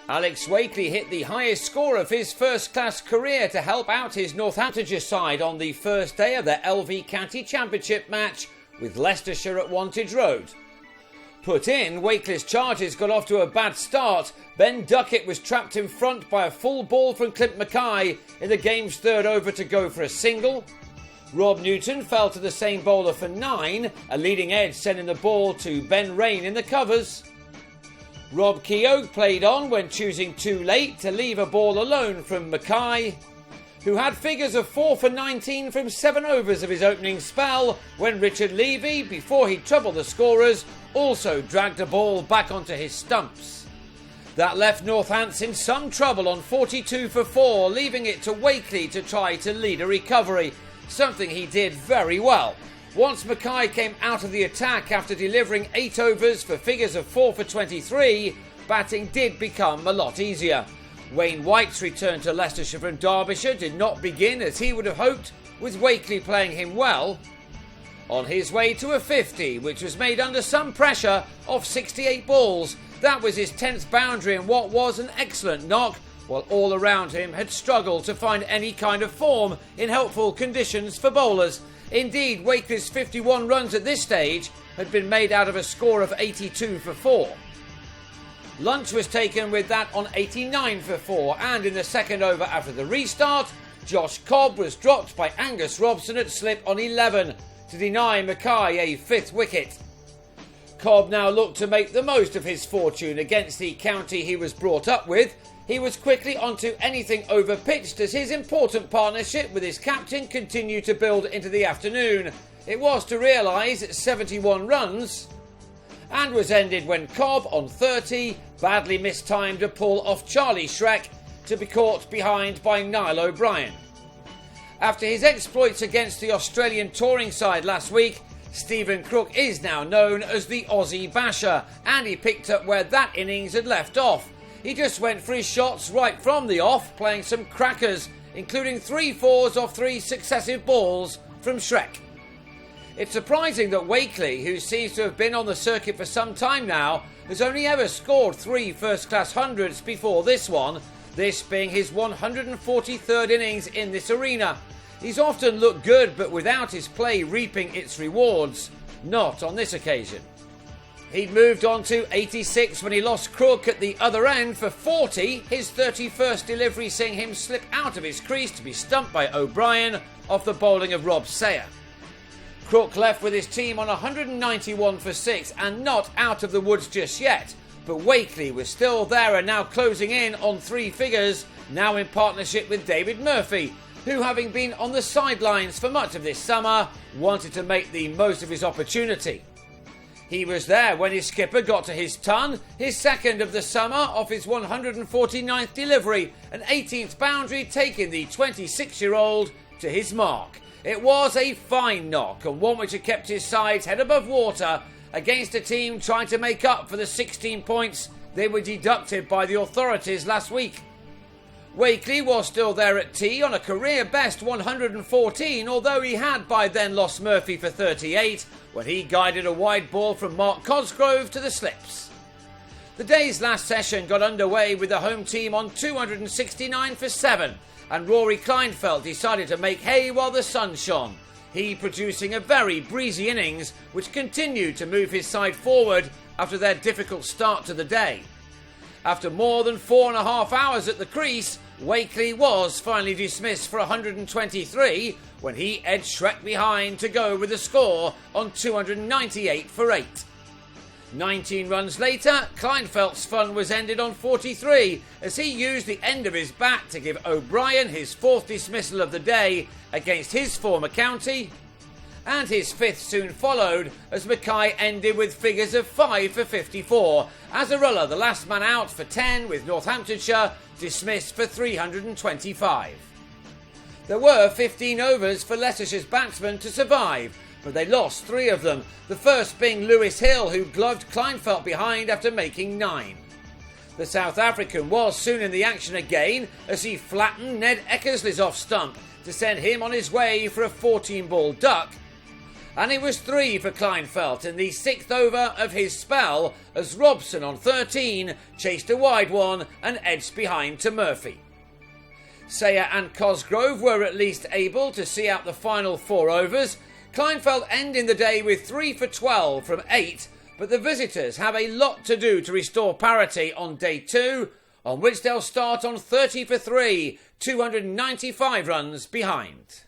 Alex Wakely hit the highest score of his first-class career to help out his Northamptonshire side on the first day of their LV County Championship match with Leicestershire at Wantage Road. Put in, Wakely's charges got off to a bad start. Ben Duckett was trapped in front by a full ball from Clint Mackay in the game's third over to go for a single. Rob Newton fell to the same bowler for 9, a leading edge sending the ball to Ben Rain in the covers. Rob Keogh played on when choosing too late to leave a ball alone from Mackay, who had figures of 4 for 19 from 7 overs of his opening spell when Richard Levy, before he troubled the scorers, also dragged a ball back onto his stumps. That left Northants in some trouble on 42 for 4, leaving it to Wakely to try to lead a recovery, something he did very well. Once Mackay came out of the attack after delivering 8 overs for figures of 4 for 23, batting did become a lot easier. Wayne White's return to Leicestershire from Derbyshire did not begin as he would have hoped, with Wakely playing him well. On his way to a 50, which was made under some pressure off 68 balls, that was his 10th boundary in what was an excellent knock, while all around him had struggled to find any kind of form in helpful conditions for bowlers. Indeed, Wakely's 51 runs at this stage had been made out of a score of 82 for 4. Lunch was taken with that on 89 for 4, and in the second over after the restart, Josh Cobb was dropped by Angus Robson at slip on 11 to deny Mackay a 5th wicket. Cobb now looked to make the most of his fortune against the county he was brought up with. He was quickly onto anything over pitched as his important partnership with his captain continued to build into the afternoon. It was to realise 71 runs and was ended when Cobb, on 30, badly mistimed a pull off Charlie Shrek to be caught behind by Niall O'Brien. After his exploits against the Australian touring side last week, Stephen Crook is now known as the Aussie Basher, and he picked up where that innings had left off. He just went for his shots right from the off, playing some crackers, including 3 fours off 3 successive balls from Shrek. It's surprising that Wakely, who seems to have been on the circuit for some time now, has only ever scored 3 first-class hundreds before this one, this being his 143rd innings in this arena. He's often looked good, but without his play reaping its rewards. Not on this occasion. He'd moved on to 86 when he lost Crook at the other end for 40, his 31st delivery seeing him slip out of his crease to be stumped by O'Brien off the bowling of Rob Sayer. Crook left with his team on 191 for 6 and not out of the woods just yet, but Wakely was still there and now closing in on 3 figures, now in partnership with David Murphy, who, having been on the sidelines for much of this summer, wanted to make the most of his opportunity. He was there when his skipper got to his ton, his second of the summer off his 149th delivery, an 18th boundary taking the 26-year-old to his mark. It was a fine knock and one which had kept his sides head above water against a team trying to make up for the 16 points they were deducted by the authorities last week. Wakely was still there at tea on a career best 114, although he had by then lost Murphy for 38 when he guided a wide ball from Mark Cosgrove to the slips. The day's last session got underway with the home team on 269 for 7, and Rory Kleinfeldt decided to make hay while the sun shone, he producing a very breezy innings which continued to move his side forward after their difficult start to the day. After more than 4.5 hours at the crease, Wakely was finally dismissed for 123 when he edged Shrek behind to go with the score on 298 for 8. 19 runs later, Kleinfeldt's fun was ended on 43 as he used the end of his bat to give O'Brien his 4th dismissal of the day against his former county, and his 5th soon followed as Mackay ended with figures of 5 for 54. Azarullah, the last man out for 10 with Northamptonshire, dismissed for 325. There were 15 overs for Leicestershire's batsmen to survive, but they lost 3 of them, the first being Lewis Hill, who gloved Kleinfeldt behind after making 9. The South African was soon in the action again as he flattened Ned Eckersley's off stump to send him on his way for a 14-ball duck. And it was 3 for Kleinfeldt in the 6th over of his spell as Robson on 13 chased a wide one and edged behind to Murphy. Sayer and Cosgrove were at least able to see out the final 4 overs, Kleinfeldt ending the day with 3 for 12 from 8, but the visitors have a lot to do to restore parity on day 2, on which they'll start on 30 for 3, 295 runs behind.